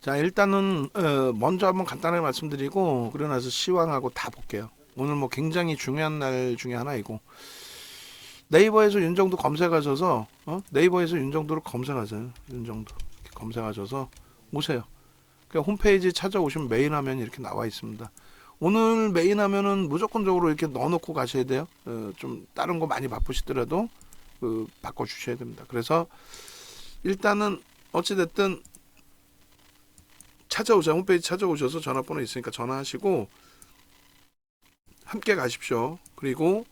자, 일단은 먼저 한번 간단하게 말씀드리고 그러고 나서 시황하고 다 볼게요. 오늘 뭐 굉장히 중요한 날 중에 하나이고 네이버에서 윤정도 검색하셔서 네이버에서 윤정도를 검색하세요. 윤정도 이렇게 검색하셔서 오세요. 그냥 홈페이지 찾아오시면 메인 화면이 이렇게 나와 있습니다. 오늘 메인 화면은 무조건적으로 이렇게 넣어놓고 가셔야 돼요. 좀 다른 거 많이 바쁘시더라도 바꿔주셔야 됩니다. 그래서 일단은 어찌됐든 찾아오세요. 홈페이지 찾아오셔서 전화번호 있으니까 전화하시고 함께 가십시오. 그리고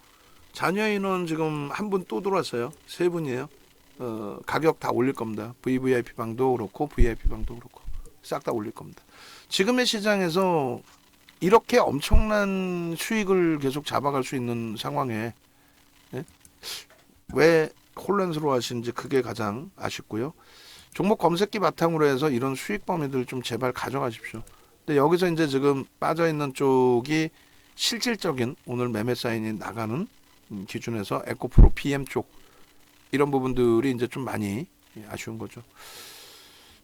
자녀 인원 지금 한 분 또 들어왔어요. 세 분이에요. 가격 다 올릴 겁니다. VVIP 방도 그렇고 VIP 방도 그렇고 싹 다 올릴 겁니다. 지금의 시장에서 이렇게 엄청난 수익을 계속 잡아갈 수 있는 상황에 예? 왜 혼란스러워 하시는지 그게 가장 아쉽고요. 종목 검색기 바탕으로 해서 이런 수익 범위들 좀 제발 가져가십시오. 근데 여기서 이제 지금 빠져있는 쪽이 실질적인 오늘 매매 사인이 나가는 기준에서 에코프로 PM 쪽 이런 부분들이 이제 좀 많이 아쉬운 거죠.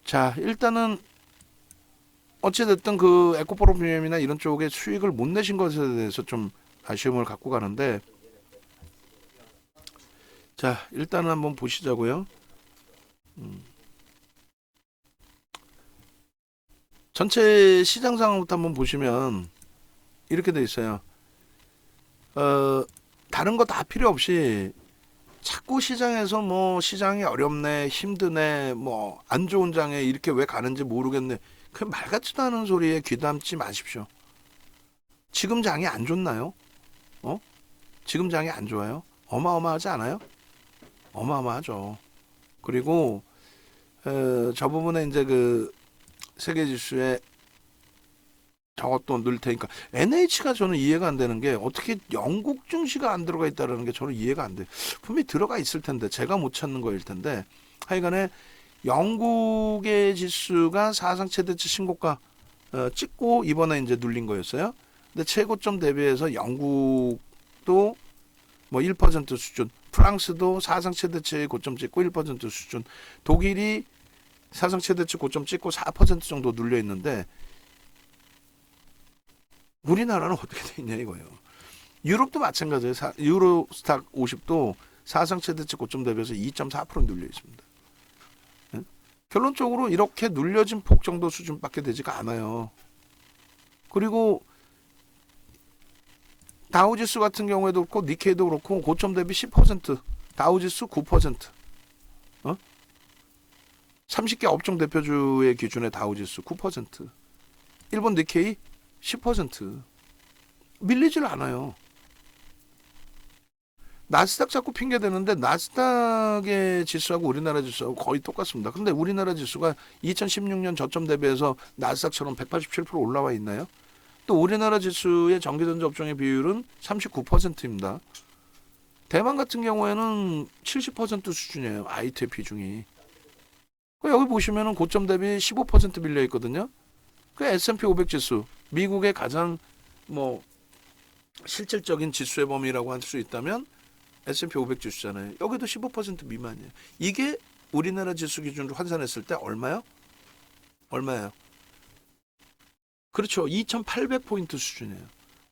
자, 일단은 어찌됐든 그 에코프로 PM이나 이런 쪽에 수익을 못 내신 것에 대해서 좀 아쉬움을 갖고 가는데 자, 일단은 한번 보시자고요. 전체 시장 상황부터 한번 보시면 이렇게 돼 있어요. 다른 거 다 필요 없이 자꾸 시장에서 뭐 시장이 어렵네, 힘드네, 뭐 안 좋은 장에 이렇게 왜 가는지 모르겠네. 그 말 같지도 않은 소리에 귀담지 마십시오. 지금 장이 안 좋나요? 어? 지금 장이 안 좋아요? 어마어마하지 않아요? 어마어마하죠. 그리고 저 부분에 이제 그 세계 지수에 저것도 넣을 테니까 NH가 저는 이해가 안 되는 게 어떻게 영국 증시가 안 들어가 있다는 게 저는 이해가 안 돼. 분명히 들어가 있을 텐데 제가 못 찾는 거일 텐데 하여간에 영국의 지수가 사상 최대치 신고가 찍고 이번에 이제 눌린 거였어요. 근데 최고점 대비해서 영국도 뭐 1% 수준, 프랑스도 사상 최대치 고점 찍고 1% 수준, 독일이 사상 최대치 고점 찍고 4% 정도 눌려 있는데 우리나라는 어떻게 돼 있냐 이거예요. 유럽도 마찬가지예요. 유로스탁 50도 사상 최대치 고점 대비해서 2.4% 눌려 있습니다. 예? 결론적으로 이렇게 눌려진 폭 정도 수준밖에 되지가 않아요. 그리고 다우지수 같은 경우에도 그렇고 니케이도 그렇고 고점 대비 10%, 다우지수 9%, 30개 업종 대표주의 기준의 다우지수 9%, 일본 니케이 10%. 밀리질 않아요. 나스닥 자꾸 핑계 대는데 나스닥의 지수하고 우리나라 지수하고 거의 똑같습니다. 근데 우리나라 지수가 2016년 저점 대비해서 나스닥처럼 187% 올라와 있나요? 또 우리나라 지수의 전기전자 업종의 비율은 39%입니다. 대만 같은 경우에는 70% 수준이에요. IT의 비중이. 여기 보시면은 고점 대비 15% 밀려 있거든요. 그 S&P 500 지수, 미국의 가장 뭐 실질적인 지수의 범위라고 할 수 있다면 S&P 500 지수잖아요. 여기도 15% 미만이에요. 이게 우리나라 지수 기준으로 환산했을 때 얼마요? 얼마예요? 그렇죠. 2,800포인트 수준이에요.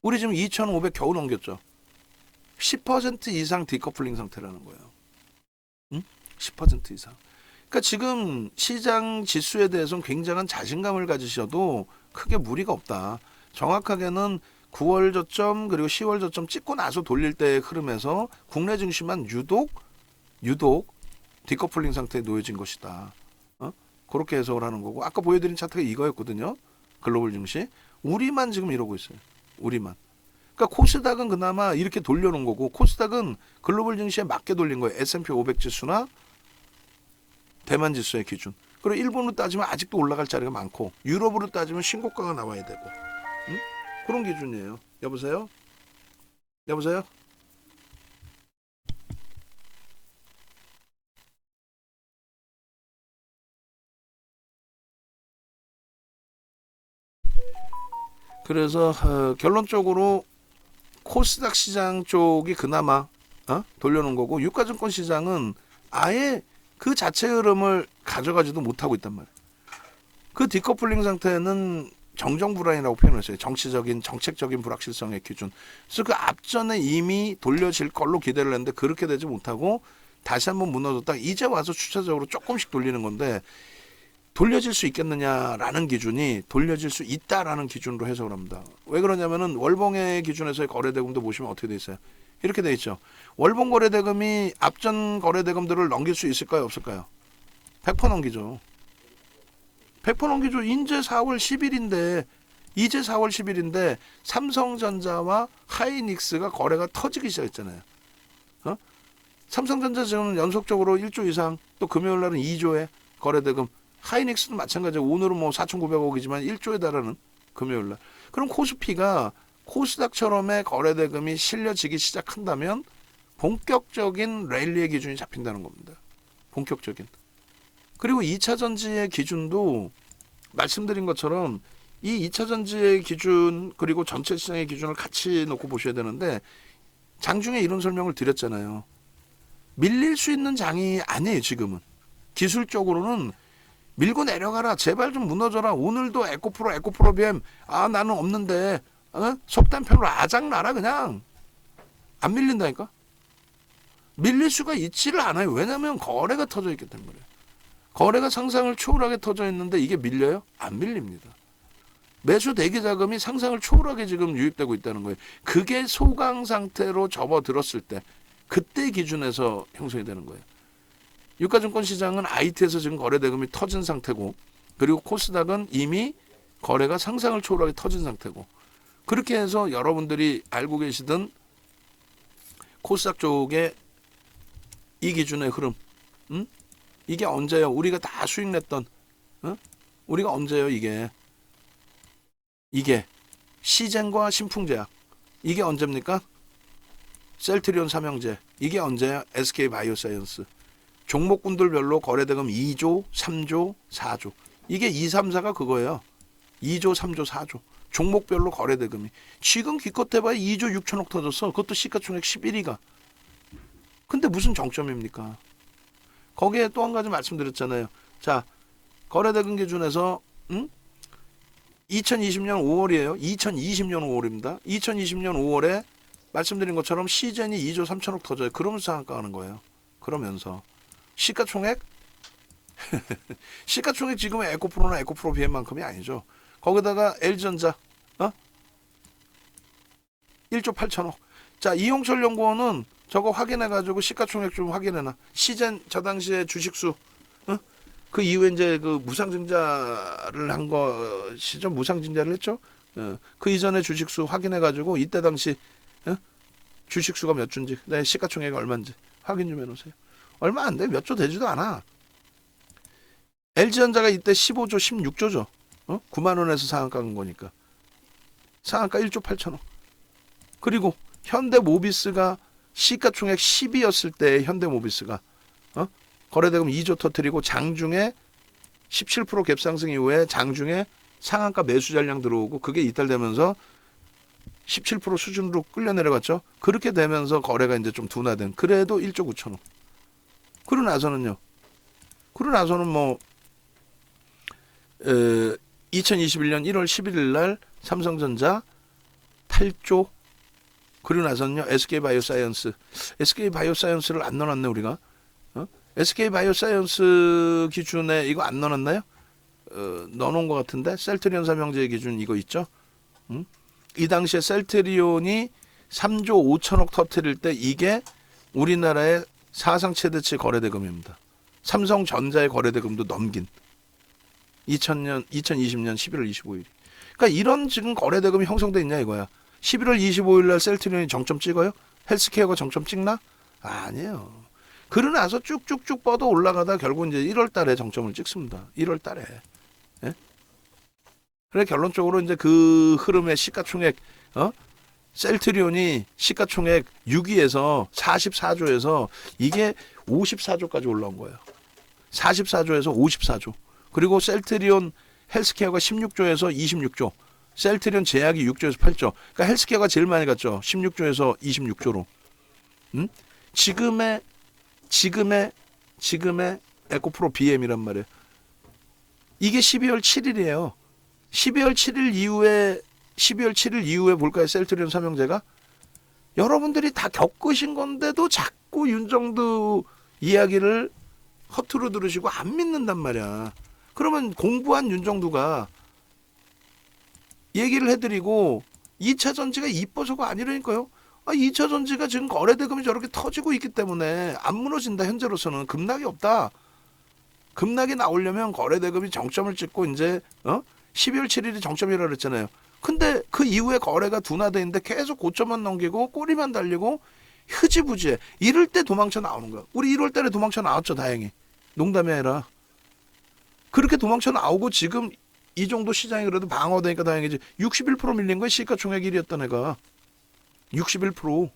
우리 지금 2,500 겨우 넘겼죠. 10% 이상 디커플링 상태라는 거예요. 응? 10% 이상. 그러니까 지금 시장 지수에 대해서는 굉장한 자신감을 가지셔도 크게 무리가 없다. 정확하게는 9월 저점 그리고 10월 저점 찍고 나서 돌릴 때의 흐름에서 국내 증시만 유독 디커플링 상태에 놓여진 것이다. 그렇게 해석을 하는 거고 아까 보여드린 차트가 이거였거든요. 글로벌 증시. 우리만 지금 이러고 있어요. 우리만. 그러니까 코스닥은 그나마 이렇게 돌려놓은 거고 코스닥은 글로벌 증시에 맞게 돌린 거예요. S&P 500 지수나 대만 지수의 기준. 그리고 일본으로 따지면 아직도 올라갈 자리가 많고 유럽으로 따지면 신고가가 나와야 되고 응? 그런 기준이에요. 여보세요? 여보세요? 그래서 결론적으로 코스닥 시장 쪽이 그나마 돌려놓은 거고 유가증권 시장은 아예 그 자체 흐름을 가져가지도 못하고 있단 말이에요. 그 디커플링 상태는 정정불안이라고 표현했어요. 정책적인 불확실성의 기준. 그래서 그 앞전에 이미 돌려질 걸로 기대를 했는데 그렇게 되지 못하고 다시 한번 무너졌다. 이제 와서 추세적으로 조금씩 돌리는 건데 돌려질 수 있겠느냐라는 기준이 돌려질 수 있다라는 기준으로 해석을 합니다. 왜 그러냐면은 월봉의 기준에서의 거래대금도 보시면 어떻게 돼 있어요? 이렇게 돼 있죠. 월봉 거래대금이 앞전 거래대금들을 넘길 수 있을까요? 없을까요? 100% 넘기죠. 100% 넘기죠. 이제 4월 10일인데 삼성전자와 하이닉스가 거래가 터지기 시작했잖아요. 삼성전자 지금 연속적으로 1조 이상, 또 금요일 날은 2조의 거래대금, 하이닉스도 마찬가지예요. 오늘은 뭐 4,900억이지만 1조에 달하는 금요일 날. 그럼 코스피가 코스닥처럼의 거래대금이 실려지기 시작한다면 본격적인 랠리의 기준이 잡힌다는 겁니다. 본격적인. 그리고 2차 전지의 기준도 말씀드린 것처럼 이 2차 전지의 기준 그리고 전체 시장의 기준을 같이 놓고 보셔야 되는데 장중에 이런 설명을 드렸잖아요. 밀릴 수 있는 장이 아니에요. 지금은. 기술적으로는 밀고 내려가라. 제발 좀 무너져라. 오늘도 에코프로 BM 나는 없는데 속단편으로 아작나라 그냥. 안 밀린다니까. 밀릴 수가 있지를 않아요. 왜냐하면 거래가 터져 있기 때문에. 거래가 상상을 초월하게 터져 있는데 이게 밀려요? 안 밀립니다. 매수 대기 자금이 상상을 초월하게 지금 유입되고 있다는 거예요. 그게 소강 상태로 접어들었을 때 그때 기준에서 형성이 되는 거예요. 유가증권 시장은 IT에서 지금 거래대금이 터진 상태고 그리고 코스닥은 이미 거래가 상상을 초월하게 터진 상태고 그렇게 해서 여러분들이 알고 계시던 코스닥 쪽에 이 기준의 흐름 이게 언제요? 우리가 다 수익 냈던 우리가 언제요? 이게 시젠과 신풍제약 이게 언제입니까? 셀트리온 삼형제 이게 언제야? SK바이오사이언스 종목군들별로 거래대금 2조, 3조, 4조 이게 2, 3, 4가 그거예요. 2조, 3조, 4조 종목별로 거래대금이 지금 기껏 해봐야 2조 6천억 터졌어. 그것도 시가총액 11위가 근데 무슨 정점입니까? 거기에 또 한 가지 말씀드렸잖아요. 자, 거래대금 기준에서 2020년 5월이에요. 2020년 5월입니다. 2020년 5월에 말씀드린 것처럼 시젠이 2조 3천억 터져요. 그러면서 상한가하는 거예요. 그러면서 시가총액 시가총액 지금은 에코프로나 에코프로 BM만큼이 아니죠. 거기다가 LG전자 1조 8천억. 자, 이용철 연구원은 저거 확인해가지고 시가총액 좀 확인해놔. 시젠 저 당시에 주식수 그 이후에 이제 그 무상증자를 한 것이죠. 무상증자를 했죠. 그 이전에 주식수 확인해가지고 이때 당시 주식수가 몇 주인지, 내 시가총액이 얼마인지 확인 좀 해놓으세요. 얼마 안 돼. 몇 조 되지도 않아. LG전자가 이때 15조, 16조죠. 9만 원에서 상한가 간 거니까. 상한가 1조 8천억. 그리고 현대모비스가 시가총액 10이었을 때 현대모비스가 거래대금 2조 터뜨리고 장중에 17% 갭상승 이후에 장중에 상한가 매수 잔량 들어오고 그게 이탈되면서 17% 수준으로 끌려 내려갔죠. 그렇게 되면서 거래가 이제 좀 둔화된. 그래도 1조 9천억. 그러고 나서는 뭐 2021년 1월 11일 날 삼성전자 8조. 그리고 나서는요 SK바이오사이언스를 안 넣어놨네 우리가. SK바이오사이언스 기준에 이거 안 넣어놨나요? 넣어놓은 것 같은데 셀트리온 삼형제 기준 이거 있죠? 이 당시에 셀트리온이 3조 5천억 터뜨릴 때 이게 우리나라의 사상 최대치 거래대금입니다. 삼성전자의 거래대금도 넘긴 2020년 11월 25일. 그러니까 이런 지금 거래대금이 형성돼 있냐 이거야. 11월 25일 날 셀트리온이 정점 찍어요? 헬스케어가 정점 찍나? 아니에요. 그러고 나서 쭉쭉쭉 뻗어 올라가다 결국 이제 1월 달에 정점을 찍습니다. 1월 달에. 예? 그래 결론적으로 이제 그 흐름의 시가총액 셀트리온이 시가총액 6위에서 44조에서 이게 54조까지 올라온 거예요. 44조에서 54조. 그리고 셀트리온 헬스케어가 16조에서 26조. 셀트리온 제약이 6조에서 8조. 그러니까 헬스케어가 제일 많이 갔죠. 16조에서 26조로. 지금의 에코프로 BM이란 말이에요. 이게 12월 7일이에요. 12월 7일 이후에 볼까요? 셀트리온 삼형제가 여러분들이 다 겪으신 건데도 자꾸 윤정두 이야기를 허투루 들으시고 안 믿는단 말이야. 그러면 공부한 윤정두가 얘기를 해드리고 2차 전지가 이뻐서가 아니라니까요. 2차 전지가 지금 거래대금이 저렇게 터지고 있기 때문에 안 무너진다. 현재로서는 급락이 없다. 급락이 나오려면 거래대금이 정점을 찍고 이제 12월 7일이 정점이라고 그랬잖아요. 근데 그 이후에 거래가 둔화돼 있는데 계속 고점만 넘기고 꼬리만 달리고 흐지부지해. 이럴 때 도망쳐 나오는 거야. 우리 1월 달에 도망쳐 나왔죠. 다행히. 농담이 아니라. 그렇게 도망쳐 나오고 지금 이 정도 시장이 그래도 방어되니까 다행이지. 61% 밀린 거야. 시가총액 1위였던 애가. 61%.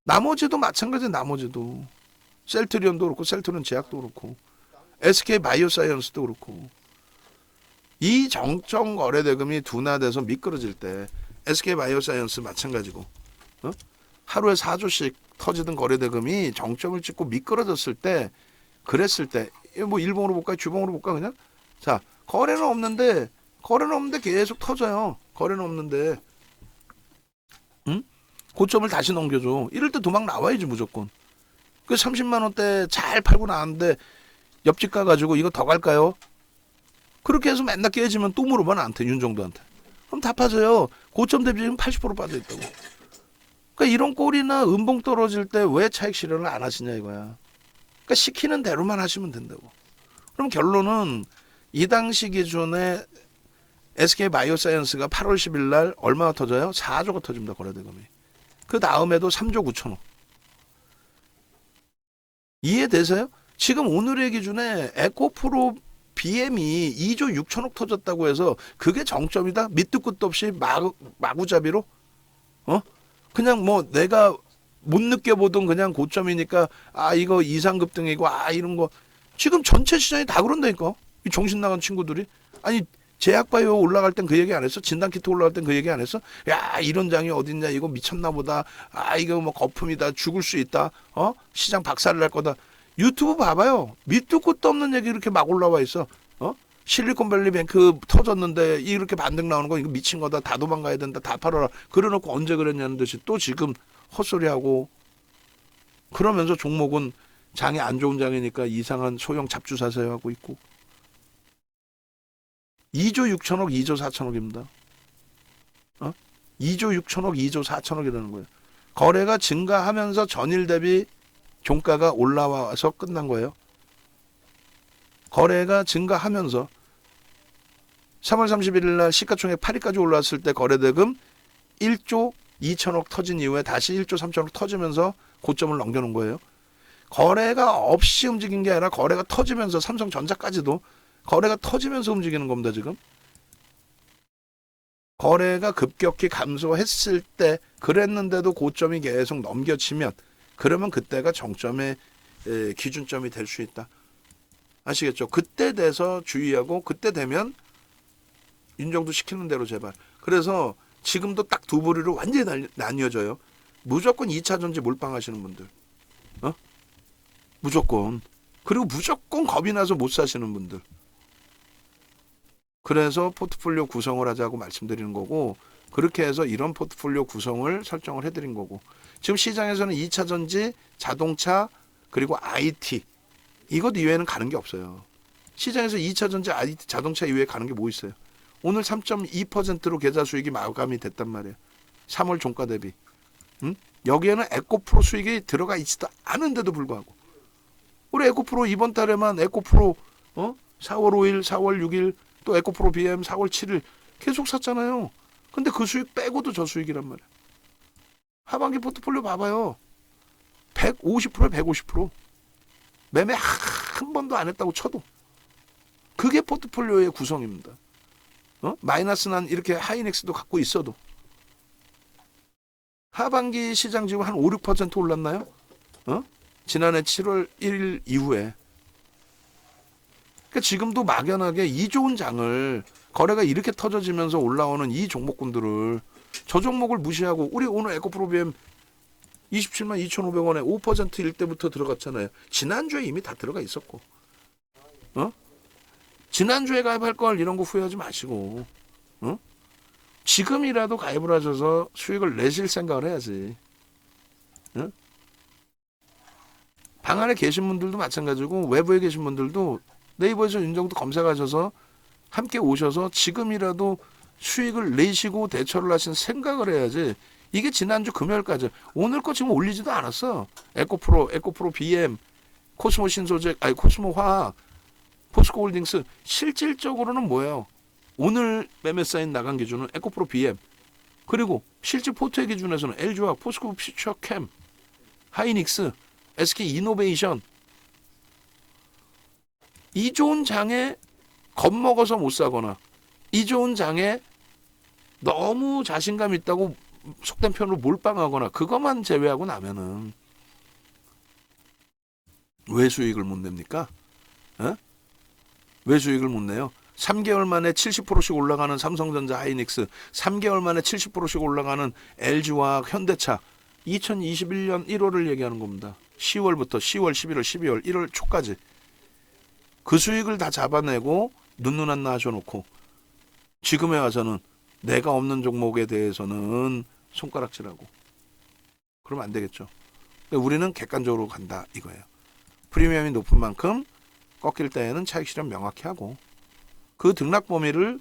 나머지도 마찬가지야. 나머지도. 셀트리온도 그렇고 셀트리온 제약도 그렇고 SK 바이오사이언스도 그렇고. 이 정점 거래대금이 둔화돼서 미끄러질 때 SK 바이오사이언스 마찬가지고 하루에 4조씩 터지던 거래대금이 정점을 찍고 미끄러졌을 때 그랬을 때 뭐 일봉으로 볼까요? 주봉으로 볼까 그냥? 자, 거래는 없는데 계속 터져요. 거래는 없는데 고점을 다시 넘겨줘. 이럴 때 도망 나와야지 무조건. 그 30만 원대 잘 팔고 나왔는데 옆집 가가지고 이거 더 갈까요? 그렇게 해서 맨날 깨지면 또 물어봐 나한테 윤정두한테. 그럼 다 빠져요. 고점 대비 지금 80% 빠져있다고. 그러니까 이런 꼴이나 음봉 떨어질 때 왜 차익 실현을 안 하시냐 이거야. 그러니까 시키는 대로만 하시면 된다고. 그럼 결론은 이 당시 기준에 SK 바이오사이언스가 8월 10일 날 얼마가 터져요? 4조가 터집니다. 거래대금이. 그 다음에도 3조 9천억. 이해되세요? 지금 오늘의 기준에 에코프로 BM이 2조 6천억 터졌다고 해서 그게 정점이다? 밑도 끝도 없이 마구잡이로? 그냥 뭐 내가 못 느껴보던 그냥 고점이니까 이거 이상급등이고 이런 거 지금 전체 시장이 다 그런다니까. 이 정신 나간 친구들이. 아니 제약바이오 올라갈 땐 그 얘기 안 했어? 진단키트 올라갈 땐 그 얘기 안 했어? 야 이런 장이 어딨냐 이거 미쳤나 보다. 이거 뭐 거품이다 죽을 수 있다. 시장 박살을 날 거다. 유튜브 봐봐요. 밑도 끝도 없는 얘기 이렇게 막 올라와 있어. 실리콘밸리 뱅크 터졌는데 이렇게 반등 나오는 거 이거 미친 거다. 다 도망가야 된다. 다 팔아라. 그래놓고 언제 그랬냐는 듯이 또 지금 헛소리하고 그러면서 종목은 장이 안 좋은 장이니까 이상한 소형 잡주 사세요하고 있고 2조 6천억 2조 4천억입니다. 2조 6천억 2조 4천억이라는 거예요. 거래가 증가하면서 전일 대비 종가가 올라와서 끝난 거예요. 거래가 증가하면서 3월 31일 날 시가총액 8위까지 올라왔을 때 거래대금 1조 2천억 터진 이후에 다시 1조 3천억 터지면서 고점을 넘겨놓은 거예요. 거래가 없이 움직인 게 아니라 거래가 터지면서 삼성전자까지도 거래가 터지면서 움직이는 겁니다. 지금. 거래가 급격히 감소했을 때 그랬는데도 고점이 계속 넘겨지면 그러면 그때가 정점의 기준점이 될 수 있다. 아시겠죠? 그때 돼서 주의하고 그때 되면 윤정두 시키는 대로 제발. 그래서 지금도 딱 두 부류로 완전히 나뉘어져요. 무조건 2차 전지 몰빵하시는 분들. 무조건. 그리고 무조건 겁이 나서 못 사시는 분들. 그래서 포트폴리오 구성을 하자고 말씀드리는 거고 그렇게 해서 이런 포트폴리오 구성을 설정을 해드린 거고 지금 시장에서는 2차 전지, 자동차 그리고 IT 이것 이외에는 가는 게 없어요. 시장에서 2차 전지, IT, 자동차 이외에 가는 게 뭐 있어요? 오늘 3.2%로 계좌 수익이 마감이 됐단 말이에요. 3월 종가 대비. 여기에는 에코프로 수익이 들어가 있지도 않은데도 불구하고 우리 에코프로 이번 달에만 에코프로 4월 5일, 4월 6일 또 에코프로 BM 4월 7일 계속 샀잖아요. 근데 그 수익 빼고도 저 수익이란 말이에요. 하반기 포트폴리오 봐봐요. 150%에 150%. 매매 한 번도 안 했다고 쳐도. 그게 포트폴리오의 구성입니다. 마이너스 난 이렇게 하이닉스도 갖고 있어도. 하반기 시장 지금 한 5, 6% 올랐나요? 지난해 7월 1일 이후에. 그러니까 지금도 막연하게 이 좋은 장을 거래가 이렇게 터져지면서 올라오는 이 종목군들을 저 종목을 무시하고 우리 오늘 에코프로비엠 27만 2,500원에 5%일 때부터 들어갔잖아요. 지난주에 이미 다 들어가 있었고. 지난주에 가입할 걸 이런 거 후회하지 마시고, 응? 지금이라도 가입을 하셔서 수익을 내실 생각을 해야지. 응? 방 안에 계신 분들도 마찬가지고 외부에 계신 분들도 네이버에서 윤정도 검색하셔서 함께 오셔서 지금이라도 수익을 내시고 대처를 하신 생각을 해야지. 이게 지난주 금요일까지. 오늘 거 지금 올리지도 않았어. 에코프로 BM, 코스모 신소재, 아니 코스모 화학, 포스코홀딩스. 실질적으로는 뭐예요? 오늘 매매 사인 나간 기준은 에코프로 BM. 그리고 실질 포트의 기준에서는 LG화학, 포스코 퓨처캠, 하이닉스, SK 이노베이션. 이 좋은 장에 겁먹어서 못 사거나 이 좋은 장에 너무 자신감 있다고 속된 편으로 몰빵하거나 그것만 제외하고 나면은 왜 수익을 못 냅니까? 에? 왜 수익을 못 내요? 3개월 만에 70%씩 올라가는 삼성전자 하이닉스, 3개월 만에 70%씩 올라가는 LG화학, 현대차. 2021년 1월을 얘기하는 겁니다. 10월부터 10월, 11월, 12월, 1월 초까지 그 수익을 다 잡아내고 눈누난나 하셔놓고 지금에 와서는 내가 없는 종목에 대해서는 손가락질하고 그러면 안 되겠죠. 우리는 객관적으로 간다 이거예요. 프리미엄이 높은 만큼 꺾일 때에는 차익 실현 명확히 하고 그 등락 범위를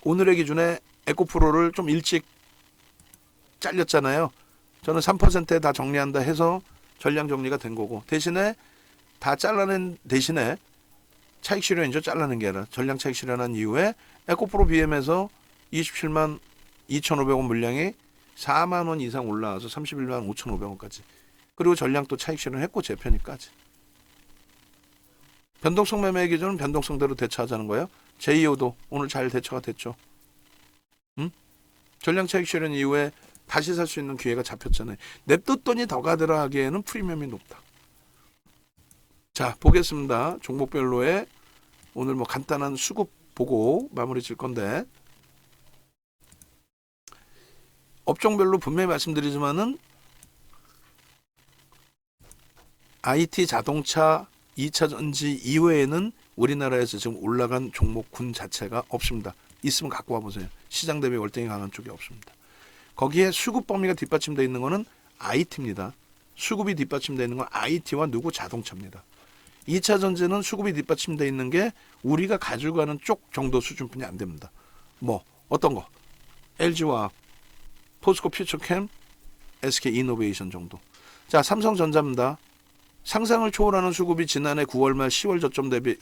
오늘의 기준에 에코프로를 좀 일찍 잘렸잖아요. 저는 3%에 다 정리한다 해서 전량 정리가 된 거고 대신에 다 잘라낸 대신에 차익 실현이죠. 잘라낸 게 아니라 전량 차익 실현한 이후에 에코프로 BM에서 27만 2,500원 물량이 4만 원 이상 올라와서 31만 5,500원까지. 그리고 전량 또 차익 실현했고 재편입까지. 변동성 매매 기준은 변동성대로 대처하자는 거예요. 제2호도 오늘 잘 대처가 됐죠. 응? 전량 차익 실현 이후에 다시 살 수 있는 기회가 잡혔잖아요. 냅뒀더니 더 가더라 하기에는 프리미엄이 높다. 자, 보겠습니다. 종목별로의 오늘 뭐 간단한 수급 보고 마무리 질 건데 업종별로 분명히 말씀드리지만은 IT, 자동차, 2차 전지 이외에는 우리나라에서 지금 올라간 종목군 자체가 없습니다. 있으면 갖고 와보세요. 시장 대비 월등히 강한 쪽이 없습니다. 거기에 수급 범위가 뒷받침되어 있는 거는 IT입니다. 수급이 뒷받침되어 있는 건 IT와 누구 자동차입니다. 2차 전지는 수급이 뒷받침되어 있는 게 우리가 가지고 가는 쪽 정도 수준뿐이 안 됩니다. 뭐 어떤 거? LG화학, 포스코 퓨처캠, SK 이노베이션 정도. 자, 삼성전자입니다. 상상을 초월하는 수급이 지난해 9월 말 10월 저점 대비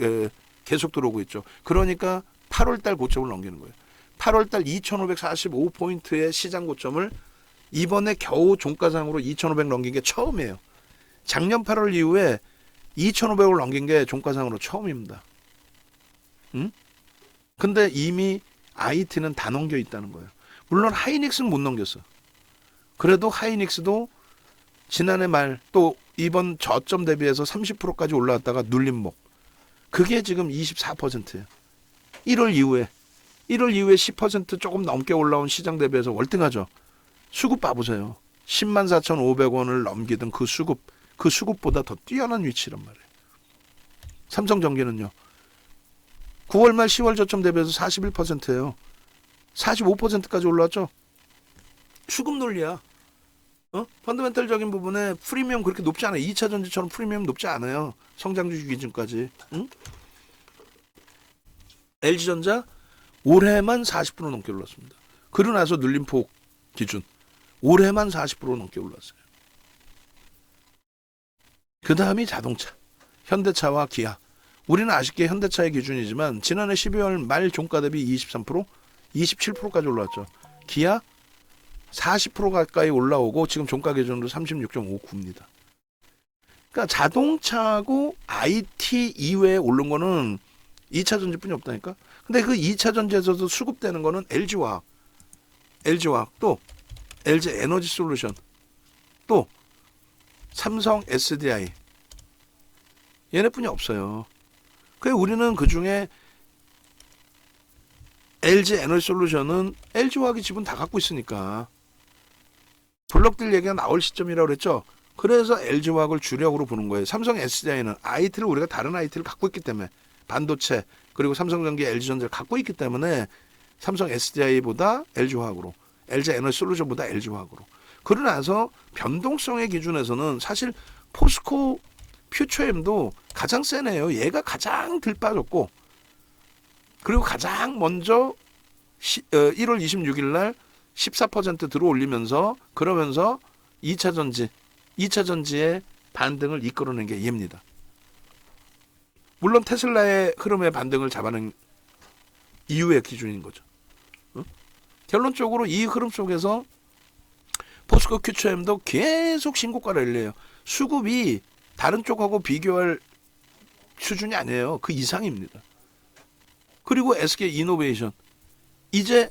계속 들어오고 있죠. 그러니까 8월 달 고점을 넘기는 거예요. 8월 달 2,545포인트의 시장 고점을 이번에 겨우 종가상으로 2,500 넘긴 게 처음이에요. 작년 8월 이후에 2,500을 넘긴 게 종가상으로 처음입니다. 응? 근데 이미 IT는 다 넘겨 있다는 거예요. 물론 하이닉스는 못 넘겼어. 그래도 하이닉스도 지난해 말 또 이번 저점 대비해서 30%까지 올라왔다가 눌림목. 그게 지금 24%예요. 1월 이후에 10% 조금 넘게 올라온 시장 대비해서 월등하죠. 수급 봐보세요. 104,500원을 넘기던 그 수급보다 더 뛰어난 위치란 말이에요. 삼성전기는요. 9월 말 10월 저점 대비해서 41%예요. 45%까지 올라왔죠. 수급 논리야. 펀더멘탈적인 부분에 프리미엄 그렇게 높지 않아요. 2차 전지처럼 프리미엄 높지 않아요. 성장주 기준까지. 응? LG전자 올해만 40% 넘게 올랐습니다. 그러고 나서 눌림폭 기준 올해만 40% 넘게 올랐어요. 그 다음이 자동차, 현대차와 기아. 우리는 아쉽게 현대차의 기준이지만 지난해 12월 말 종가 대비 23%, 27%까지 올라왔죠. 기아 40% 가까이 올라오고 지금 종가 기준으로 36.59입니다. 그러니까 자동차하고 IT 이외에 오른 거는 2차 전지뿐이 없다니까. 근데 그 2차 전지에서도 수급되는 거는 LG화학 또 LG 에너지 솔루션 또 삼성 SDI 얘네뿐이 없어요. 그래서 우리는 그중에 LG 에너지 솔루션은 LG화학이 지분 다 갖고 있으니까 블록들 얘기가 나올 시점이라고 그랬죠. 그래서 LG화학을 주력으로 보는 거예요. 삼성 SDI는 IT를 우리가 다른 IT를 갖고 있기 때문에 반도체, 그리고 삼성전기, LG전자를 갖고 있기 때문에 삼성 SDI보다 LG화학으로, LG에너지솔루션보다 LG화학으로. 그러고 나서 변동성의 기준에서는 사실 포스코 퓨처엠도 가장 세네요. 얘가 가장 들 빠졌고, 그리고 가장 먼저 1월 26일 날 14% 들어올리면서, 그러면서 2차 전지의 반등을 이끌어낸 게 얘입니다. 물론 테슬라의 흐름의 반등을 잡아낸 이후의 기준인 거죠. 결론적으로 이 흐름 속에서 포스코 퓨처엠도 계속 신고가를 일래요. 수급이 다른 쪽하고 비교할 수준이 아니에요. 그 이상입니다. 그리고 SK 이노베이션, 이제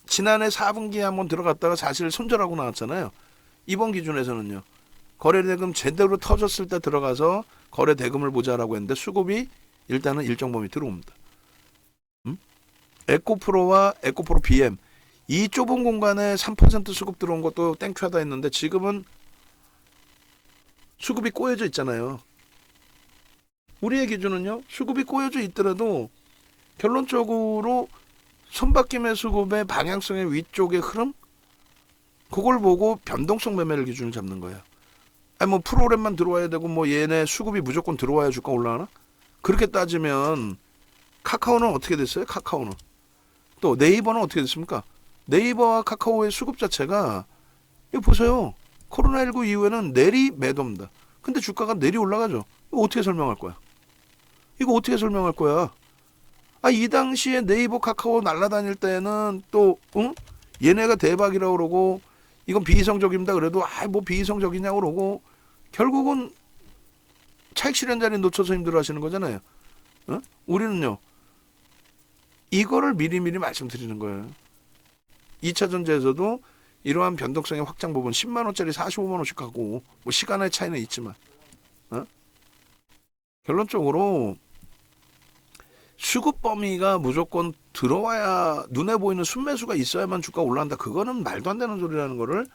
지난해 4분기에 한번 들어갔다가 사실 손절하고 나왔잖아요. 이번 기준에서는요, 거래대금 제대로 터졌을 때 들어가서 거래대금을 보자라고 했는데 수급이 일단은 일정 범위 들어옵니다. 에코프로와 에코프로 BM, 이 좁은 공간에 3% 수급 들어온 것도 땡큐하다 했는데 지금은 수급이 꼬여져 있잖아요. 우리의 기준은요, 수급이 꼬여져 있더라도 결론적으로 손바뀜의 수급의 방향성의 위쪽의 흐름, 그걸 보고 변동성 매매를 기준을 잡는 거예요. 아니 뭐 프로그램만 들어와야 되고 뭐 얘네 수급이 무조건 들어와야 주가 올라가나? 그렇게 따지면 카카오는 어떻게 됐어요? 카카오는 또 네이버는 어떻게 됐습니까? 네이버와 카카오의 수급 자체가, 이거 보세요. 코로나19 이후에는 내리 매도입니다. 근데 주가가 내리 올라가죠. 이거 어떻게 설명할 거야? 이거 어떻게 설명할 거야? 이 당시에 네이버 카카오 날라다닐 때는 또 얘네가 대박이라고 그러고 이건 비이성적입니다. 그래도 뭐 비이성적이냐고 그러고 결국은 차익 실현 자리 놓쳐서 힘들어 하시는 거잖아요. 우리는요, 이거를 미리미리 말씀드리는 거예요. 2차 전지에서도 이러한 변동성의 확장 부분 10만 원짜리 45만 원씩 가고 뭐 시간의 차이는 있지만 결론적으로 수급 범위가 무조건 들어와야, 눈에 보이는 순매수가 있어야만 주가 올라간다. 그거는 말도 안 되는 소리라는 거를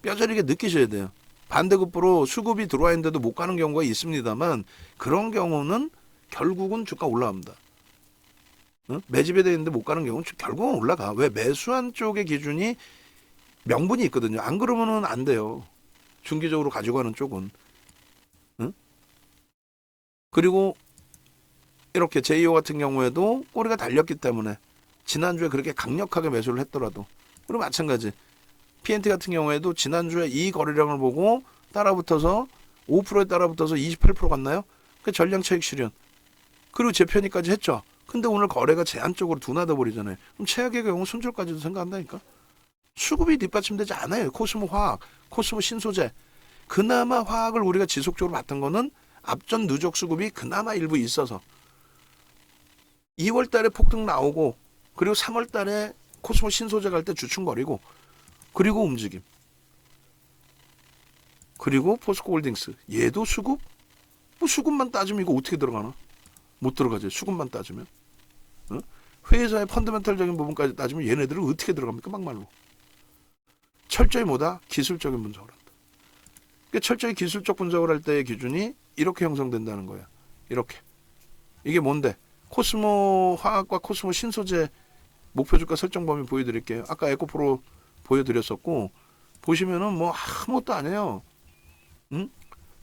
뼈저리게 느끼셔야 돼요. 반대급부로 수급이 들어와 있는데도 못 가는 경우가 있습니다만 그런 경우는 결국은 주가 올라갑니다. 매집에 되어 있는데 못 가는 경우는 결국은 올라가. 왜? 매수한 쪽의 기준이 명분이 있거든요. 안 그러면은 안 돼요. 중기적으로 가지고 가는 쪽은. 그리고 이렇게 제이오 같은 경우에도 꼬리가 달렸기 때문에 지난주에 그렇게 강력하게 매수를 했더라도, 그리고 마찬가지 PNT 같은 경우에도 지난주에 이 거래량을 보고 따라붙어서 5%에 따라붙어서 28% 갔나요? 그 전량 차익 실현. 그리고 재편이까지 했죠. 근데 오늘 거래가 제한적으로 둔화돼 버리잖아요. 그럼 최악의 경우 손절까지도 생각한다니까. 수급이 뒷받침되지 않아요. 코스모 화학, 코스모 신소재. 그나마 화학을 우리가 지속적으로 봤던 거는 앞전 누적 수급이 그나마 일부 있어서 2월 달에 폭등 나오고, 그리고 3월 달에 코스모 신소재 갈 때 주춤거리고, 그리고 움직임. 그리고 포스코 홀딩스, 얘도 수급? 뭐 수급만 따지면 이거 어떻게 들어가나? 못 들어가죠. 수급만 따지면. 회사의 펀더멘털적인 부분까지 따지면 얘네들은 어떻게 들어갑니까? 막말로. 철저히 뭐다? 기술적인 분석을 한다. 그러니까 철저히 기술적 분석을 할 때의 기준이 이렇게 형성된다는 거예요. 이렇게. 이게 뭔데? 코스모 화학과 코스모 신소재 목표 주가 설정 범위 보여드릴게요. 아까 에코프로 보여드렸었고, 보시면은 뭐 아무것도 아니에요.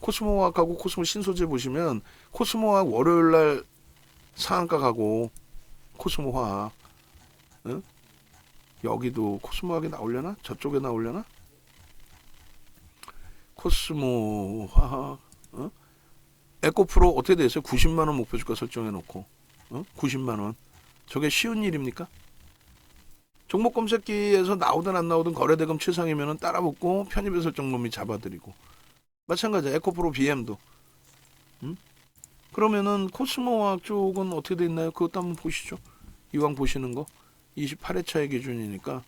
코스모 화학하고 코스모 신소재 보시면 코스모 화학 월요일날 상한가 가고, 코스모 화학 여기도 코스모 화학이 나오려나? 저쪽에 나오려나? 코스모 화학 에코프로 어떻게 돼 있어요? 90만원 목표 주가 설정해 놓고 90만원. 저게 쉬운 일입니까? 종목 검색기에서 나오든 안 나오든 거래대금 최상이면 따라붙고 편입의 설정 범위 잡아드리고, 마찬가지 에코프로 BM도. 그러면은 코스모 화학 쪽은 어떻게 돼 있나요? 그것도 한번 보시죠. 이왕 보시는 거 28회차의 기준이니까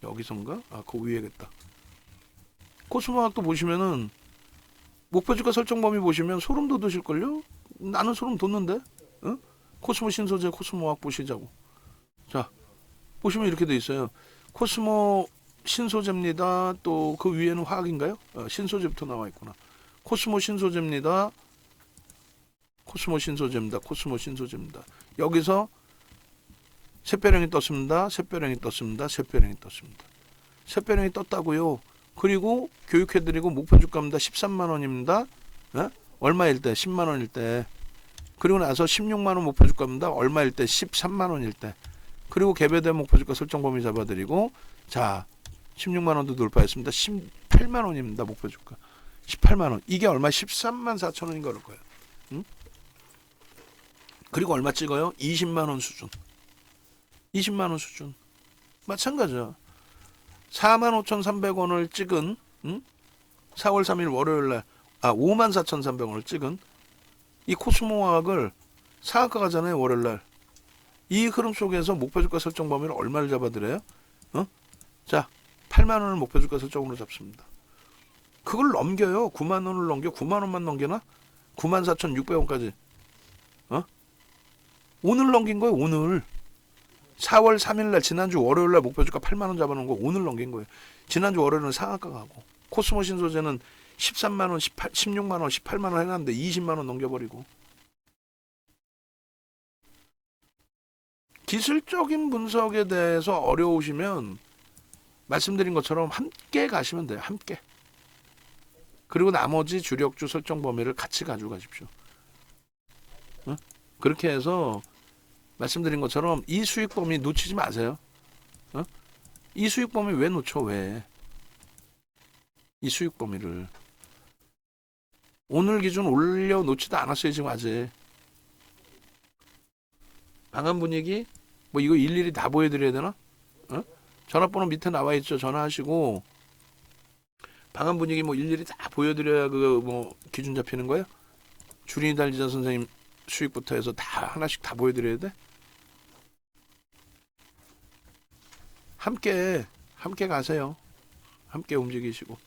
여기선가? 그 위에겠다. 코스모 화학도 보시면은 목표 주가 설정 범위 보시면 소름 돋으실걸요? 나는 소름 돋는데? 코스모 신소재, 코스모 화학 보시자고. 자, 보시면 이렇게 돼 있어요. 코스모 신소재입니다. 또 그 위에는 화학인가요? 신소재부터 나와 있구나. 코스모 신소재입니다. 코스모 신소재입니다. 코스모 신소재입니다. 여기서 샛별행이 떴습니다. 샛별행이 떴습니다. 샛별행이 떴습니다. 샛별행이 떴다고요. 그리고 교육해드리고 목표 주가입니다. 13만 원입니다. 예? 얼마일 때? 10만 원일 때. 그리고 나서 16만 원 목표 주가입니다. 얼마일 때? 13만 원일 때. 그리고 개별된 목표 주가 설정 범위 잡아드리고, 자, 16만 원도 돌파했습니다. 18만 원입니다. 목표 주가. 18만 원. 이게 얼마? 13만 4천 원인 거일 거예요. 응? 그리고 얼마 찍어요? 20만 원 수준. 20만 원 수준. 마찬가지야. 45,300원을 찍은 4월 3일 월요일 날 54,300원을 찍은 이 코스모화학을 사학과 가잖아요. 월요일 날. 이 흐름 속에서 목표주가 설정 범위를 얼마를 잡아드려요? 자, 8만 원을 목표주가 설정으로 잡습니다. 그걸 넘겨요. 9만 원을 넘겨. 9만 원만 넘기나? 94,600원까지. 오늘 넘긴 거예요. 오늘. 4월 3일 날 지난주 월요일 날 목표주가 8만 원 잡아놓은 거 오늘 넘긴 거예요. 지난주 월요일은 상한가 가고 코스모 신소재는 13만 원, 16만 원, 18만 원 해놨는데 20만 원 넘겨버리고. 기술적인 분석에 대해서 어려우시면 말씀드린 것처럼 함께 가시면 돼요. 함께. 그리고 나머지 주력주 설정 범위를 같이 가지고 가십시오. 그렇게 해서 말씀드린 것처럼 이 수익 범위 놓치지 마세요. 이 수익 범위 왜 놓쳐? 왜? 이 수익 범위를 오늘 기준 올려 놓지도 않았어요. 지금 아직. 방한 분위기 뭐 이거 일일이 다 보여드려야 되나? 전화번호 밑에 나와 있죠. 전화하시고 방한 분위기 뭐 일일이 다 보여드려야 그 뭐 기준 잡히는 거예요? 주린이 달리자 선생님 수익부터 해서 다 하나씩 다 보여드려야 돼? 함께 가세요. 함께 움직이시고.